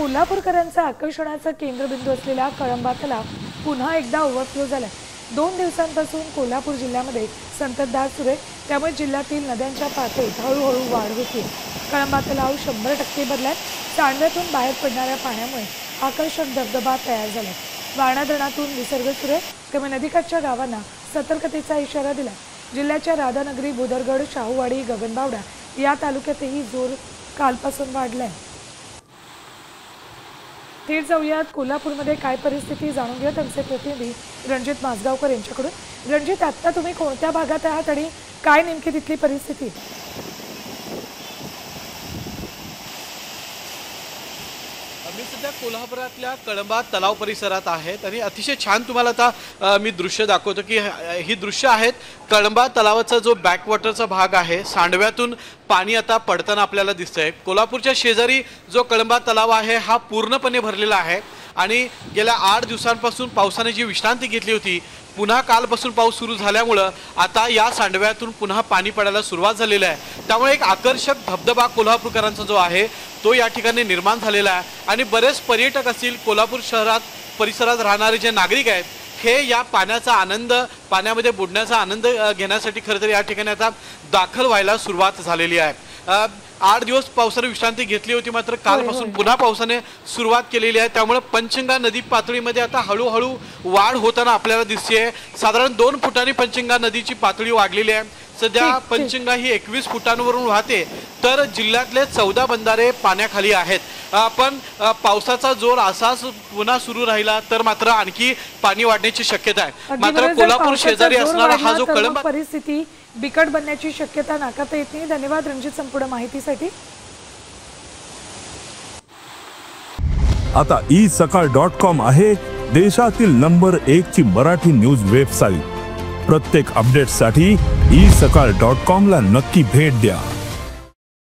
कोल्हापूरकरांचा आकर्षणाचा केंद्रबिंदू असलेला कळंबा तलाव पुन्हा एकदा ओव्हरफ्लो झालाय। 2 दिवसांपासून कोल्हापूर जिल्ह्यामध्ये संततधार सुरू आहे, त्यामुळे जिल्ह्यातील नद्यांच्या पातळीत हळूहळू वाढ होते। कळंबा तलाव 100% भरलाय। सांडव्यातून बाहेर पडणाऱ्या पाण्यामुळे आकर्षक धबधबा तयार झालाय। वारणा धरणातून विसर्ग सुरू आहे, त्यामुळे नदीकाठच्या गावांना सतर्कतेचा इशारा दिला। जिल्ह्याच्या राधानगरी, बुदरगड, शाहूवाडी, गगनबावडा या तालुक्यातही जोर कालपासून वाढलाय। थेट जाऊयात कोल्हापूरमध्ये काय परिस्थिती जाणून घेऊयात आमचे प्रतिनिधी रणजित माजगावकर यांच्याकडून। रणजित, आता तुम्ही कोणत्या भागात आहात आणि काय नेमकी तिथली परिस्थिती? मी सध्या कोल्हापुरातल्या कळंबा तलाव परिसरात आहे आणि अतिशय छान तुम्हाला आता मी दृश्य दाखवतो की ही दृश्य आहेत कळंबा तलावाचा जो बॅकवॉटरचा भाग आहे, सांडव्यातून पाणी आता पडताना आपल्याला दिसतंय। कोल्हापूरच्या शेजारी जो कळंबा तलाव आहे हा पूर्णपणे भरलेला आहे आणि गेल्या 8 दिवसांपासून पावसाने जी विश्रांती घेतली होती, पुन्हा कालपासून पाऊस सुरू झाल्यामुळे आता या सांडव्यातून पुन्हा पाणी पडायला सुरुवात झालेली आहे। त्यामुळे एक आकर्षक धबधबा कोल्हापूरकरांचा जो आहे तो या ठिकाणी निर्माण झालेला आहे आणि बरेच पर्यटक असतील, कोल्हापूर शहरात परिसरात राहणारे जे नागरिक आहेत, हे या पाण्याचा आनंद, पाण्यामध्ये बुडण्याचा आनंद घेण्यासाठी खरं तर या ठिकाणी आता दाखल व्हायला सुरुवात झालेली आहे। 8 दिवस पावसाने विश्रांती घेतली होती, मात्र कालपासून पुन्हा पावसाने सुरुवात केलेली आहे। त्यामुळे पंचगंगा नदी पातळीमध्ये आता हळूहळू वाढ होताना आपल्याला दिसते। साधारण 2 फुटांनी पंचगंगा नदीची पातळी वाढलेली आहे। सध्या पंचगंगा ही 21 फुटांवरून वाहते, तर जिल्ह्यातले 14 बंधारे पाण्याखाली आहेत। पण पावसाचा जोर असाच पुन्हा सुरू राहिला तर मात्र आणखी पाणी वाढण्याची शक्यता आहे। मात्र कोल्हापूर शेजारी असणारा हा जो कळंबा, परिस्थिती बिकट बनण्याची शक्यता नाकारता येत नाही। धन्यवाद रणजित संपूर्ण माहितीसाठी। आता isakal.com आहे देशातील नंबर 1 ची मराठी न्यूज वेबसाईट। प्रत्येक अपडेटसाठी isakal.com ला नक्की भेट द्या।